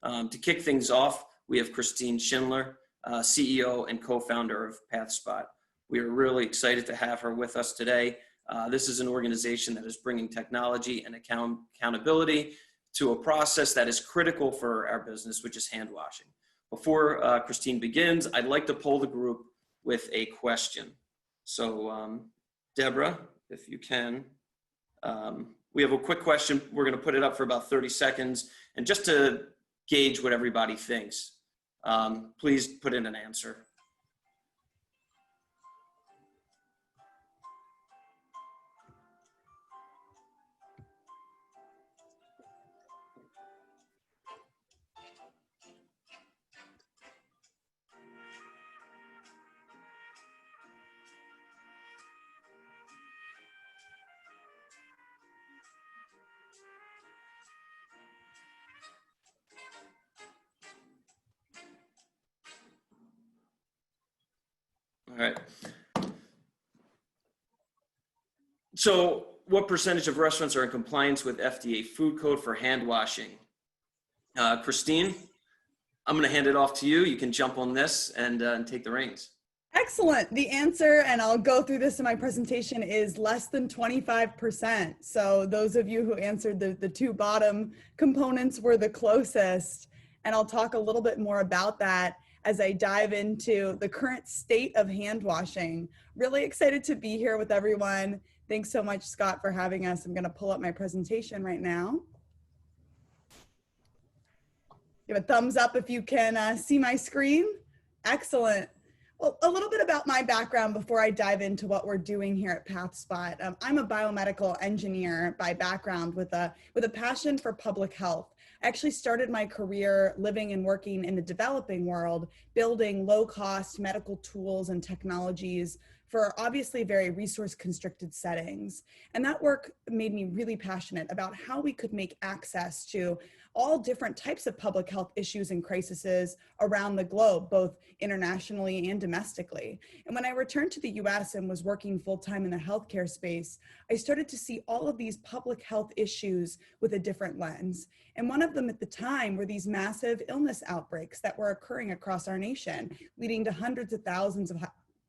To kick things off, we have Christine Schindler, CEO and co-founder of Pathspot. We are really excited to have her with us today. This is an organization that is bringing technology and accountability to a process that is critical for our business, which is hand washing. Before Christine begins, I'd like to poll the group with a question. So Deborah, if you can, we have a quick question. We're going to put it up for about 30 seconds. And just to gauge what everybody thinks, please put in an answer. All right. So what percentage of restaurants are in compliance with FDA food code for hand washing? Christine, I'm going to hand it off to you. You can jump on this and take the reins. Excellent. The answer, and I'll go through this in my presentation, is less than 25%. So those of you who answered the two bottom components were the closest. And I'll talk a little bit more about that as I dive into the current state of hand washing. Really excited to be here with everyone. Thanks so much, Scott, for having us. I'm going to pull up my presentation right now. Give a thumbs up if you can see my screen. Excellent. Well, a little bit about my background before I dive into what we're doing here at Pathspot. I'm a biomedical engineer by background with a passion for public health. I actually started my career living and working in the developing world, building low-cost medical tools and technologies for obviously very resource-constricted settings. And that work made me really passionate about how we could make access to all different types of public health issues and crises around the globe, both internationally and domestically. And when I returned to the US and was working full-time in the healthcare space, I started to see all of these public health issues with a different lens. And one of them at the time were these massive illness outbreaks that were occurring across our nation, leading to hundreds of thousands of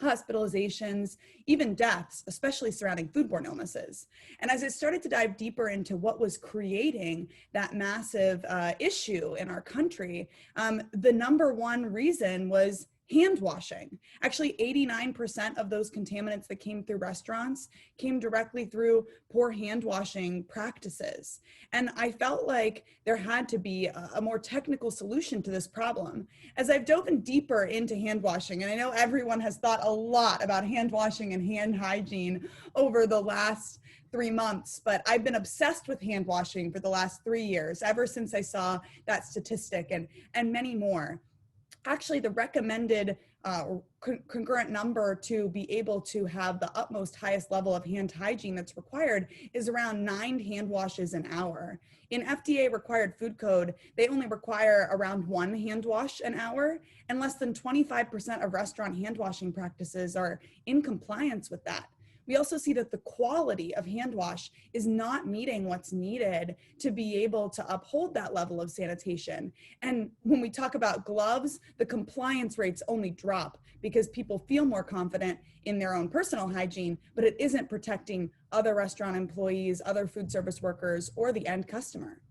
hospitalizations, even deaths, especially surrounding foodborne illnesses. And as I started to dive deeper into what was creating that massive issue in our country, the number one reason was hand washing. Actually, 89% of those contaminants that came through restaurants came directly through poor hand washing practices. And I felt like there had to be a more technical solution to this problem. As I've dove in deeper into hand washing, and I know everyone has thought a lot about hand washing and hand hygiene over the last 3 months, but I've been obsessed with hand washing for the last 3 years, ever since I saw that statistic and many more. Actually, the recommended concurrent number to be able to have the utmost highest level of hand hygiene that's required is around 9 hand washes an hour. In FDA required food code, they only require around 1 hand wash an hour, and less than 25% of restaurant hand washing practices are in compliance with that. We also see that the quality of hand wash is not meeting what's needed to be able to uphold that level of sanitation. And when we talk about gloves, the compliance rates only drop because people feel more confident in their own personal hygiene, but it isn't protecting other restaurant employees, other food service workers, or the end customer.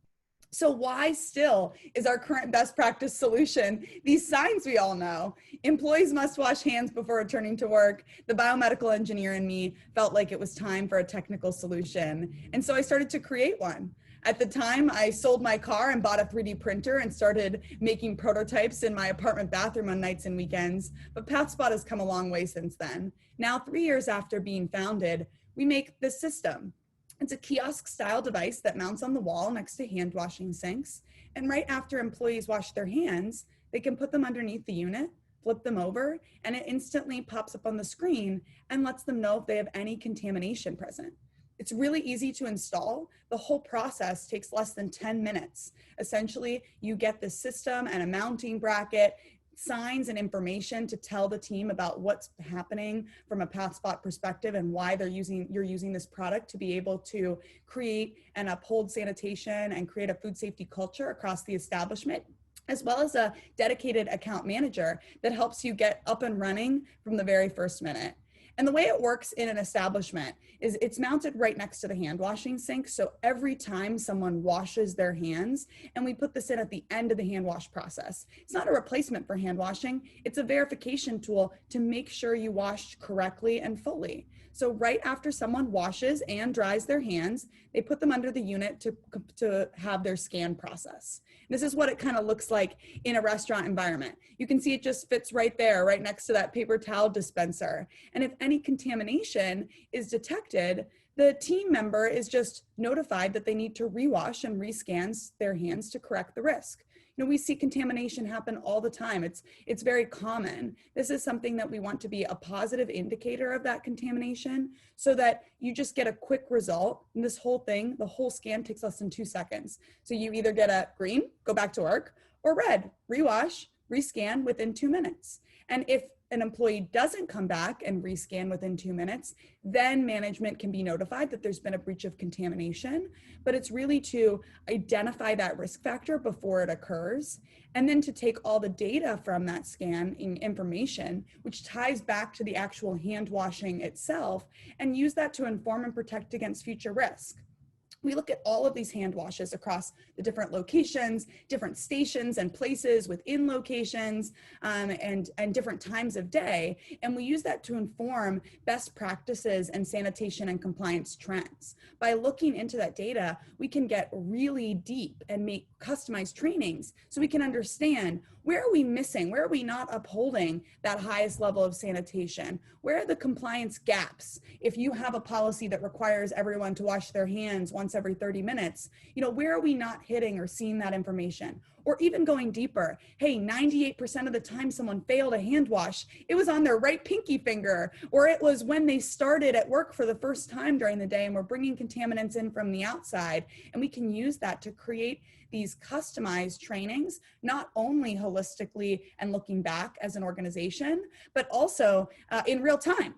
So why still is our current best practice solution these signs we all know? Employees must wash hands before returning to work. The biomedical engineer in me felt like it was time for a technical solution. And so I started to create one. At the time, I sold my car and bought a 3D printer and started making prototypes in my apartment bathroom on nights and weekends. But Pathspot has come a long way since then. Now, 3 years after being founded, we make this system. It's a kiosk-style device that mounts on the wall next to hand washing sinks. And right after employees wash their hands, they can put them underneath the unit, flip them over, and it instantly pops up on the screen and lets them know if they have any contamination present. It's really easy to install. The whole process takes less than 10 minutes. Essentially, you get the system and a mounting bracket, signs and information to tell the team about what's happening from a Pathspot perspective and why you're using this product to be able to create and uphold sanitation and create a food safety culture across the establishment. as well as a dedicated account manager that helps you get up and running from the very first minute. And the way it works in an establishment is it's mounted right next to the hand washing sink. So every time someone washes their hands, and we put this in at the end of the hand wash process, it's not a replacement for hand washing. It's a verification tool to make sure you washed correctly and fully. So right after someone washes and dries their hands, they put them under the unit to have their scan process. This is what it kind of looks like in a restaurant environment. You can see it just fits right there, right next to that paper towel dispenser. And if any contamination is detected, the team member is just notified that they need to rewash and rescan their hands to correct the risk. You know, we see contamination happen all the time. It's very common. This is something that we want to be a positive indicator of that contamination so that you just get a quick result. And this whole thing, the whole scan takes less than 2 seconds. So you either get a green, go back to work, or red, rewash, rescan within 2 minutes. And if an employee doesn't come back and rescan within 2 minutes, then management can be notified that there's been a breach of contamination. But it's really to identify that risk factor before it occurs, and then to take all the data from that scan information, which ties back to the actual hand washing itself, and use that to inform and protect against future risk. We look at all of these hand washes across the different locations, different stations and places within locations, and different times of day. And we use that to inform best practices and sanitation and compliance trends. By looking into that data, we can get really deep and make customized trainings so we can understand, where are we missing? Where are we not upholding that highest level of sanitation? Where are the compliance gaps? If you have a policy that requires everyone to wash their hands once every 30 minutes, you know, where are we not hitting or seeing that information? Or even going deeper, hey, 98% of the time someone failed a hand wash, it was on their right pinky finger, or it was when they started at work for the first time during the day and we're bringing contaminants in from the outside. And we can use that to create these customized trainings, not only holistically and looking back as an organization, but also in real time.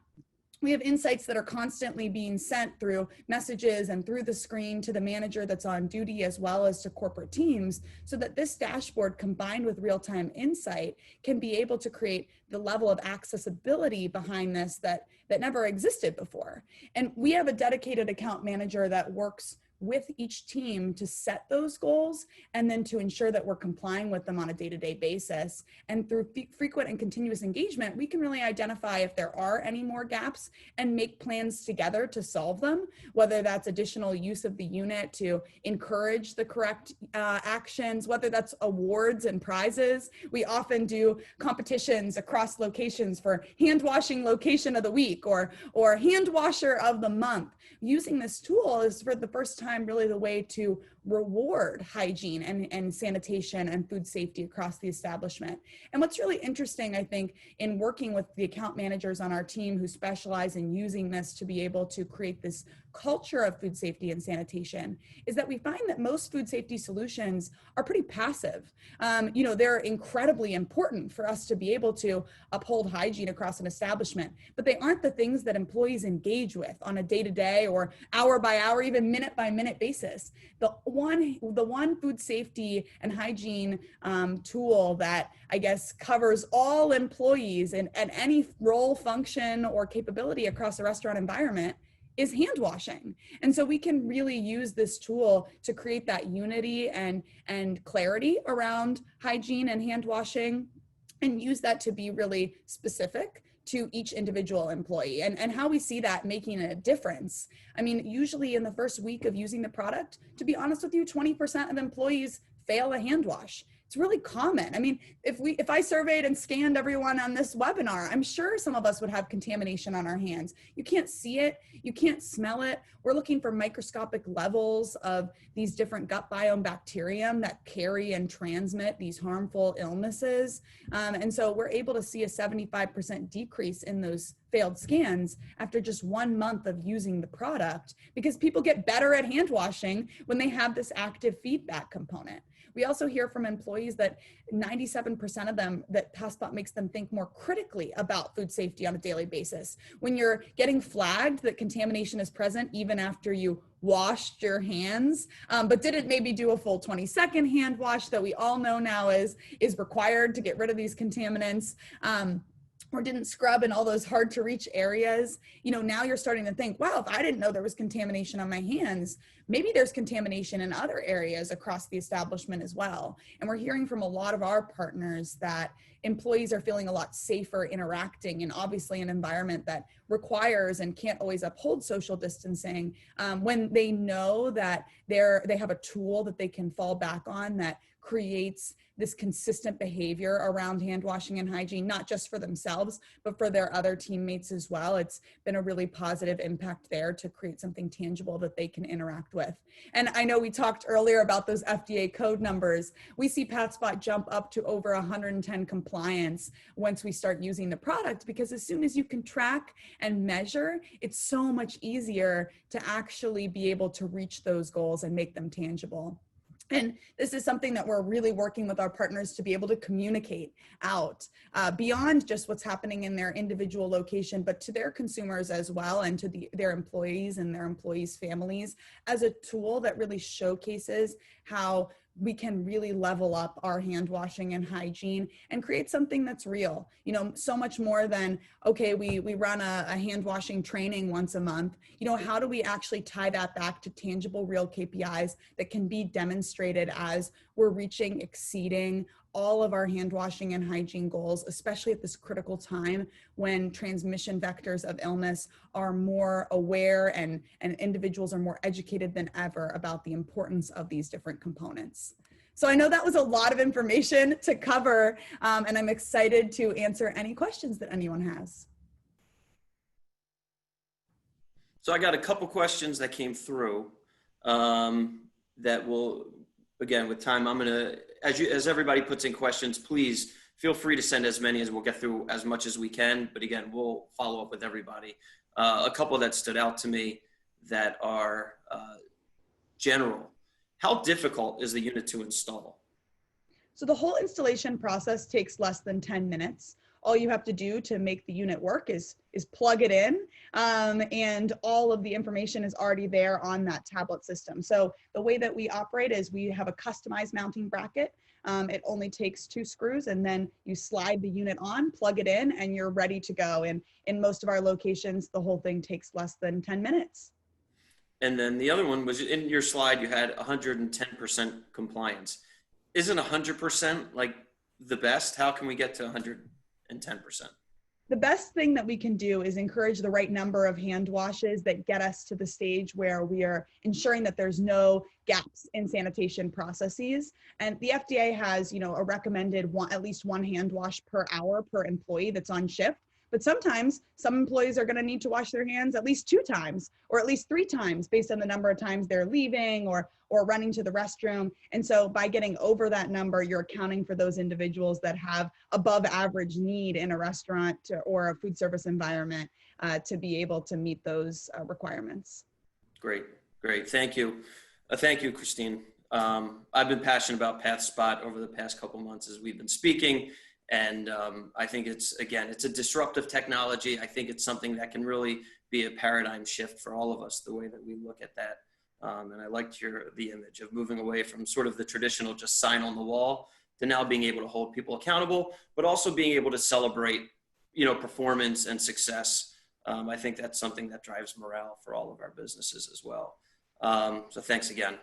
We have insights that are constantly being sent through messages and through the screen to the manager that's on duty, as well as to corporate teams, so that this dashboard combined with real-time insight can be able to create the level of accessibility behind this that never existed before. And we have a dedicated account manager that works with each team to set those goals and then to ensure that we're complying with them on a day-to-day basis. And through frequent and continuous engagement, we can really identify if there are any more gaps and make plans together to solve them, whether that's additional use of the unit to encourage the correct actions, whether that's awards and prizes. We often do competitions across locations for hand washing location of the week or hand washer of the month. Using this tool is for the first time really the way to reward hygiene and sanitation and food safety across the establishment. And what's really interesting, I think, in working with the account managers on our team who specialize in using this to be able to create this culture of food safety and sanitation, is that we find that most food safety solutions are pretty passive. You know, they're incredibly important for us to be able to uphold hygiene across an establishment, but they aren't the things that employees engage with on a day-to-day or hour by hour, even minute by minute basis. The one food safety and hygiene tool that I guess covers all employees and any role, function, or capability across a restaurant environment is hand washing. And so we can really use this tool to create that unity and clarity around hygiene and hand washing, and use that to be really specific to each individual employee and how we see that making a difference. I mean, usually in the first week of using the product, to be honest with you, 20% of employees fail a hand wash. It's really common. I mean, if I surveyed and scanned everyone on this webinar, I'm sure some of us would have contamination on our hands. You can't see it, you can't smell it. We're looking for microscopic levels of these different gut biome bacterium that carry and transmit these harmful illnesses. And so we're able to see a 75% decrease in those failed scans after just 1 month of using the product, because people get better at hand washing when they have this active feedback component. We also hear from employees that 97% of them that Pathspot makes them think more critically about food safety on a daily basis. When you're getting flagged that contamination is present even after you washed your hands, but didn't maybe do a full 20-second hand wash that we all know now is required to get rid of these contaminants, or didn't scrub in all those hard to reach areas, now you're starting to think, wow, if I didn't know there was contamination on my hands, maybe there's contamination in other areas across the establishment as well. And we're hearing from a lot of our partners that employees are feeling a lot safer interacting in obviously an environment that requires and can't always uphold social distancing, when they know that they have a tool that they can fall back on that creates this consistent behavior around hand washing and hygiene, not just for themselves, but for their other teammates as well. It's been a really positive impact there to create something tangible that they can interact with. And I know we talked earlier about those FDA code numbers. We see Pathspot jump up to over 110 compliance once we start using the product, because as soon as you can track and measure, it's so much easier to actually be able to reach those goals and make them tangible. And this is something that we're really working with our partners to be able to communicate out beyond just what's happening in their individual location, but to their consumers as well, and to their employees and their employees' families, as a tool that really showcases how we can really level up our hand washing and hygiene and create something that's real. So much more than, okay, we run a hand washing training once a month. How do we actually tie that back to tangible, real KPIs that can be demonstrated as we're exceeding all of our hand washing and hygiene goals, especially at this critical time when transmission vectors of illness are more aware and individuals are more educated than ever about the importance of these different components. So I know that was a lot of information to cover, and I'm excited to answer any questions that anyone has. So I got a couple questions that came through that will, again, with time, I'm gonna, as everybody puts in questions, please feel free to send as many as we'll get through as much as we can. But again, we'll follow up with everybody. A couple that stood out to me that are general. How difficult is the unit to install? So the whole installation process takes less than 10 minutes. All you have to do to make the unit work is plug it in, and all of the information is already there on that tablet system. So the way that we operate is we have a customized mounting bracket. It only takes 2 screws, and then you slide the unit on, plug it in, and you're ready to go. And in most of our locations, the whole thing takes less than 10 minutes. And then the other one was, in your slide, you had 110% compliance. Isn't 100% like the best? How can we get to 110%? The best thing that we can do is encourage the right number of hand washes that get us to the stage where we are ensuring that there's no gaps in sanitation processes. And the FDA has, a recommended at least 1 hand wash per hour per employee that's on shift. But sometimes some employees are going to need to wash their hands at least 2 times or at least 3 times based on the number of times they're leaving or running to the restroom. And so by getting over that number, you're accounting for those individuals that have above average need in a restaurant or a food service environment to be able to meet those requirements. Great. Thank you. Thank you, Christine. I've been passionate about Pathspot over the past couple months as we've been speaking. And I think it's a disruptive technology. I think it's something that can really be a paradigm shift for all of us, the way that we look at that. And I liked the image of moving away from sort of the traditional just sign on the wall to now being able to hold people accountable, but also being able to celebrate, performance and success. I think that's something that drives morale for all of our businesses as well. So thanks again.